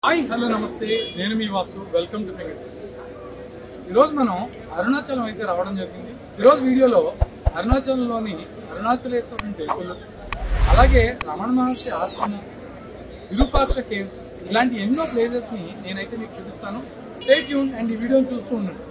Hi hello నమస్తే, నేను మీ Vasu. Welcome to finger tips. ఈరోజు మనం అరుణాచలం అయితే రావడం జరిగింది. ఈరోజు వీడియోలో అరుణాచలంలోని అరుణాచలేశ్వరం టెంపుల్, అలాగే రమణ మహర్షి ఆశ్రమం, విరూపాక్ష కేవ్స్, ఇలాంటి ఎన్నో ప్లేసెస్ని నేనైతే మీకు చూపిస్తాను. స్టే ట్యూన్ అండ్ ఈ వీడియోని చూస్తూ ఉండండి.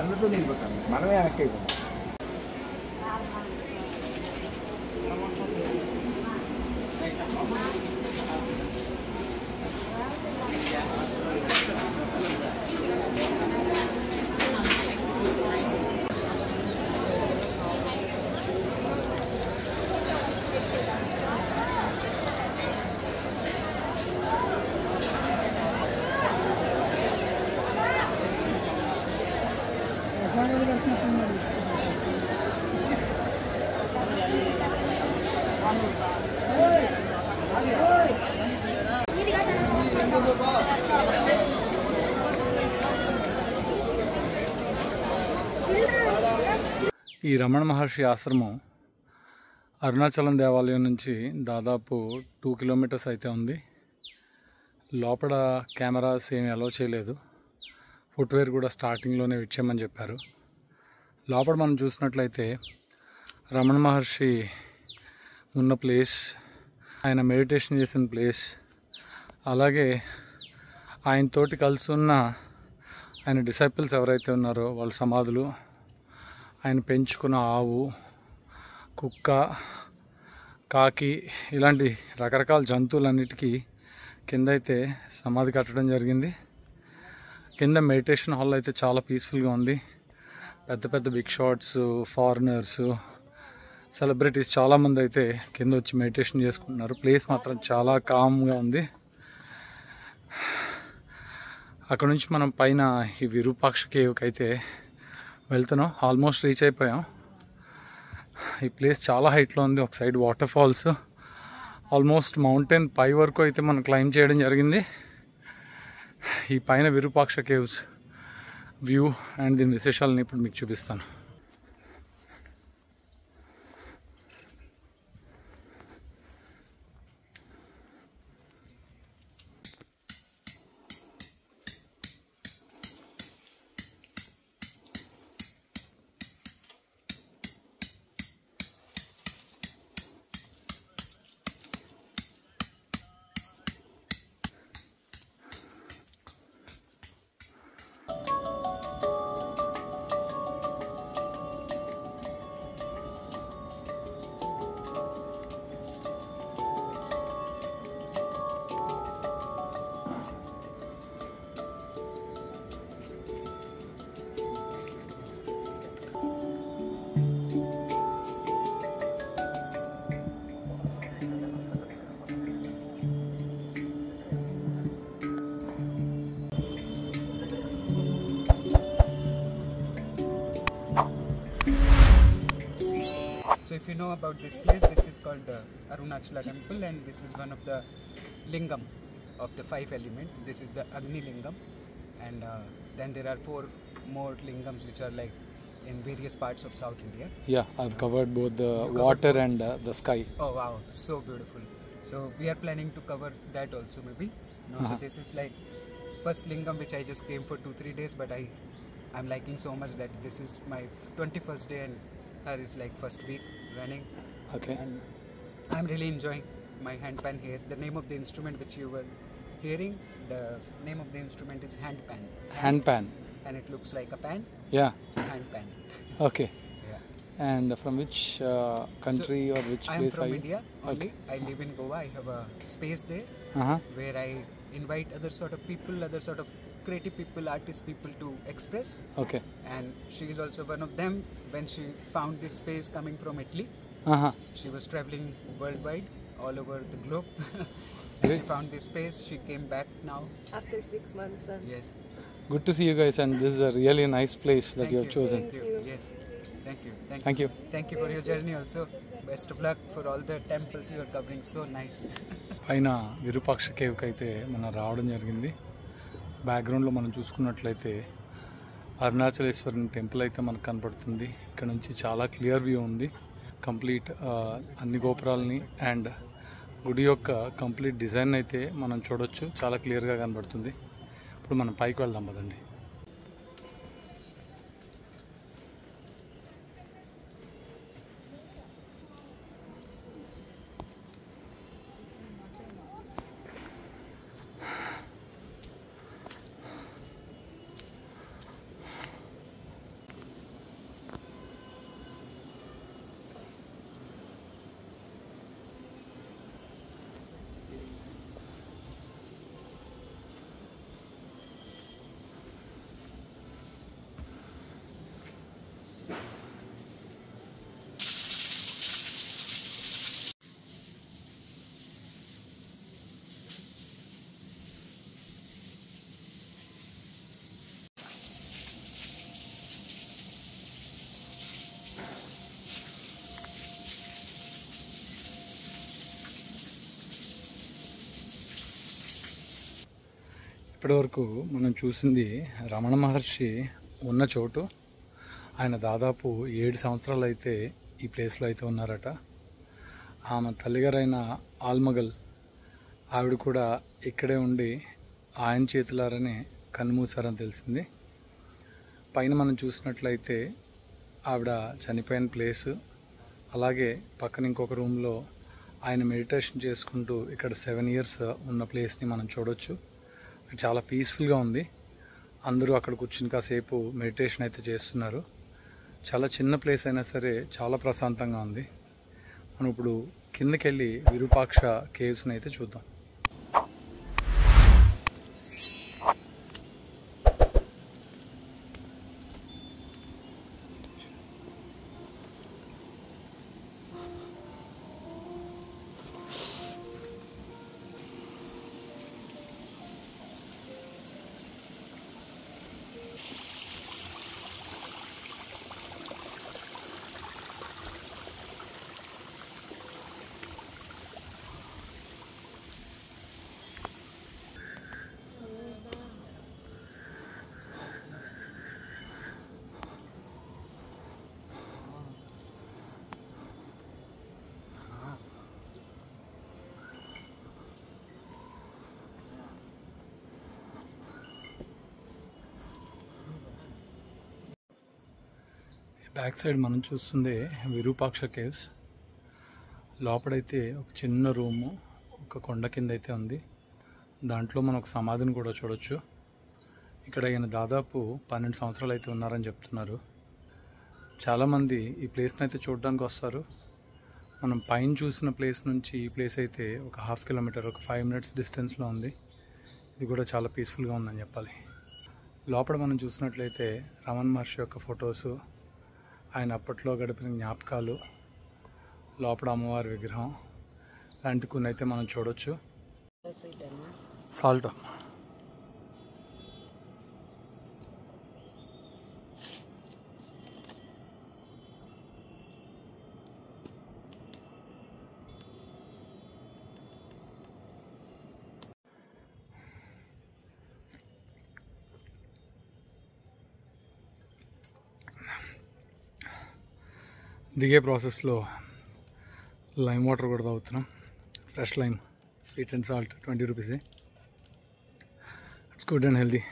అందరితో నిలిపోతాను, మనమే వెనక్కి అయిపోతాం. ఈ రమణ మహర్షి ఆశ్రమం అరుణాచలం దేవాలయం నుంచి దాదాపు 2 కిలోమీటర్స్ అయితే ఉంది. లోపల కెమెరాస్ ఏమి అలౌ చేయలేదు. ఫుట్వేర్ కూడా స్టార్టింగ్లోనే ఇచ్చామని చెప్పారు. లోపల మనం చూసినట్లయితే రమణ మహర్షి ఉన్న ప్లేస్, ఆయన మెడిటేషన్ చేసిన ప్లేస్, అలాగే ఆయనతోటి కలిసి ఉన్న ఆయన డిసైపుల్స్ ఎవరైతే ఉన్నారో వాళ్ళ సమాధులు, ఆయన పెంచుకున్న ఆవు, కుక్క, కాకి, ఇలాంటి రకరకాల జంతువులన్నిటికీ కింద అయితే సమాధి కట్టడం జరిగింది. కింద మెడిటేషన్ హాల్ అయితే చాలా పీస్ఫుల్గా ఉంది. పెద్ద పెద్ద బిగ్ షాట్స్, ఫారినర్స్, సెలబ్రిటీస్ చాలామంది అయితే కింద వచ్చి మెడిటేషన్ చేసుకుంటున్నారు. ప్లేస్ మాత్రం చాలా కామ్గా ఉంది. అక్కడ నుంచి మనం పైన ఈ విరూపాక్ష కేవ్కి అయితే వెళ్తున్నాం. ఆల్మోస్ట్ రీచ్ అయిపోయాం. ఈ ప్లేస్ చాలా హైట్లో ఉంది. ఒక side waterfalls, almost mountain పై వరకు అయితే మనం క్లైంబ్ చేయడం జరిగింది. ఈ పైన విరూపాక్ష కేవ్స్ వ్యూ అండ్ దీని విశేషాలను ఇప్పుడు మీకు చూపిస్తాను. if you know about this place, this is called Arunachala Temple, and this is one of the lingam of the 5 element. This is the Agni Lingam, and then there are 4 more lingams which are like in various parts of South India. Yeah, I've covered both the You covered water both? and the sky. Oh wow, so beautiful. So we are planning to cover that also maybe. No, so this is like first lingam which I just came for 2-3 days, but I'm liking so much that this is my 21st day and her is like first week running, Okay. and I'm really enjoying my handpan here. The name of the instrument which you were hearing, the name of the instrument is handpan. Handpan. And it looks like a pan, Yeah. so handpan. Okay. Yeah. And from which country or which I am place are from you? India only. Okay. I live in Goa. I have a space there Uh-huh. where I invite other sort of people, other sort of creative people, artist people to express. Okay. And she is also one of them. When she found this space coming from Italy, Uh-huh. she was traveling worldwide, all over the globe. Great. She found this space. She came back now. After 6 months. Yes. Good to see you guys, and this is a really nice place that Thank you have chosen. Thank you. Yes. Thank you. Thank you. Thank you for your journey also. Best of luck for all the temples you are covering. So nice. పైన విరూపాక్ష కేవ్కి అయితే మనం రావడం జరిగింది. బ్యాక్గ్రౌండ్లో మనం చూసుకున్నట్లయితే అరుణాచలేశ్వరుని temple అయితే మనకు కనపడుతుంది. ఇక్కడ నుంచి చాలా క్లియర్ వ్యూ ఉంది. కంప్లీట్ అన్ని గోపురాలని అండ్ గుడి యొక్క కంప్లీట్ డిజైన్ అయితే మనం చూడొచ్చు. చాలా క్లియర్గా కనబడుతుంది. ఇప్పుడు మనం పైకి వెళ్దాం పదండి. ఇప్పటివరకు మనం చూసింది రమణ మహర్షి ఉన్న చోటు. ఆయన దాదాపు 7 సంవత్సరాలు అయితే ఈ ప్లేస్లో అయితే ఉన్నారట. ఆమె తల్లిగారైన ఆల్మగల్ ఆవిడ కూడా ఇక్కడే ఉండి ఆయన చేతులారనే కన్నుమూసారని తెలిసింది. పైన మనం చూసినట్లయితే ఆవిడ చనిపోయిన ప్లేసు, అలాగే పక్కన ఇంకొక రూమ్లో ఆయన మెడిటేషన్ చేసుకుంటూ ఇక్కడ 7 ఇయర్స్ ఉన్న ప్లేస్ని మనం చూడొచ్చు. చాలా పీస్ఫుల్గా ఉంది. అందరూ అక్కడ కూర్చుని కాసేపు మెడిటేషన్ అయితే చేస్తున్నారు. చాలా చిన్న ప్లేస్ అయినా సరే చాలా ప్రశాంతంగా ఉంది. మనం ఇప్పుడు కిందకి వెళ్ళి విరూపాక్ష కేవ్స్ని అయితే చూద్దాం. బ్యాక్ సైడ్ మనం చూస్తుంది విరూపాక్ష కేవ్స్. లోపడైతే ఒక చిన్న రూము, ఒక కొండ కింద అయితే ఉంది. దాంట్లో మనం ఒక సమాధిని కూడా చూడొచ్చు. ఇక్కడ ఈయన దాదాపు 12 సంవత్సరాలు అయితే ఉన్నారని చెప్తున్నారు. చాలామంది ఈ ప్లేస్ని అయితే చూడడానికి వస్తారు. మనం పైన చూసిన ప్లేస్ నుంచి ఈ ప్లేస్ అయితే ఒక 1/2 కిలోమీటర్, ఒక 5 మినిట్స్ డిస్టెన్స్లో ఉంది. ఇది కూడా చాలా పీస్ఫుల్గా ఉందని చెప్పాలి. లోపల మనం చూసినట్లయితే రమణ మహర్షి యొక్క ఫొటోసు, ఆయన అప్పట్లో గడిపిన జ్ఞాపకాలు, లోపల అమ్మవారి విగ్రహం లాంటి కొన్ని అయితే మనం చూడొచ్చు. సాల్ట్ దిగే ప్రాసెస్లో లైమ్ వాటర్ కూడా తాగుతున్నాం. Fresh lime, sweet and salt, 20 రూపీసే. It's good and healthy.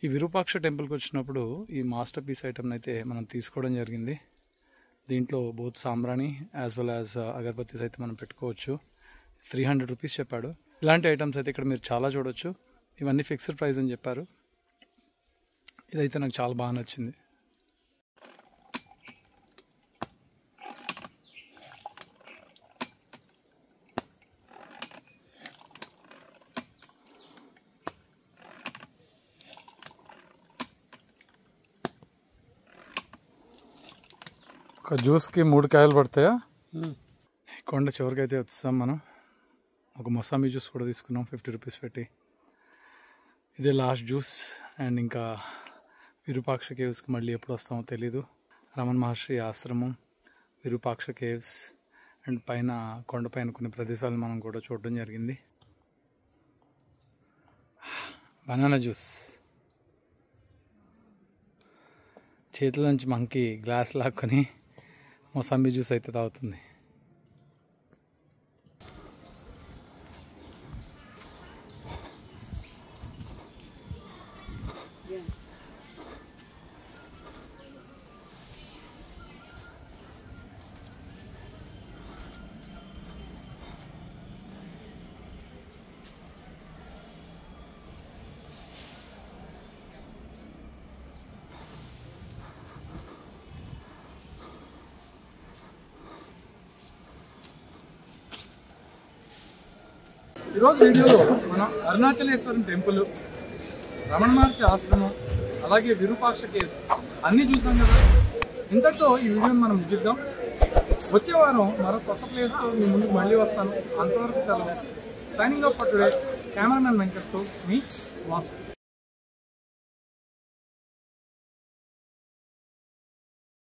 ఈ విరూపాక్ష టెంపుల్కి వచ్చినప్పుడు ఈ మాస్టర్ పీస్ ఐటమ్ని అయితే మనం తీసుకోవడం జరిగింది. దీంట్లో బోత్ సాంబ్రాణి యాజ్ వెల్ యాజ్ అగరబత్తీస్ అయితే మనం పెట్టుకోవచ్చు. 300 రూపీస్ చెప్పాడు. ఇలాంటి ఐటమ్స్ అయితే ఇక్కడ మీరు చాలా చూడొచ్చు. ఇవన్నీ ఫిక్స్డ్ ప్రైస్ అని చెప్పారు. ఇదైతే నాకు చాలా బాగా నచ్చింది. ఒక జ్యూస్కి 3 కాయలు పడతాయా? కొండ చివరికి అయితే వచ్చాం మనం. ఒక మొసాంబీ జ్యూస్ కూడా తీసుకున్నాం 50 రూపీస్ పెట్టి. ఇదే లాస్ట్ జ్యూస్. అండ్ ఇంకా విరూపాక్ష కేవ్స్కి మళ్ళీ ఎప్పుడు వస్తామో తెలీదు. రమణ మహర్షి ఆశ్రమం, విరూపాక్ష కేవ్స్ అండ్ పైన కొండపైన కొన్ని ప్రదేశాలు మనం కూడా చూడడం జరిగింది. Banana juice. చేతిలో నుంచి మంకి గ్లాస్ లాక్కొని మొసాంబీ జ్యూస్ అయితే తాగుతుంది. ఈరోజు వీడియోలో మనం అరుణాచలేశ్వరం టెంపుల్, రమణ మహర్షి ఆశ్రమం, అలాగే విరూపాక్ష కేవ్స్ అన్నీ చూసాం కదా. ఇంతటితో ఈ వీడియోని మనం ముగిద్దాం. వచ్చే వారం మరో కొత్త ప్లేస్తో మీ ముందుకు మళ్ళీ వస్తాను. అంతవరకు సెలవు. Signing off for today. Cameraman వెంకట్తో మీ వాసు.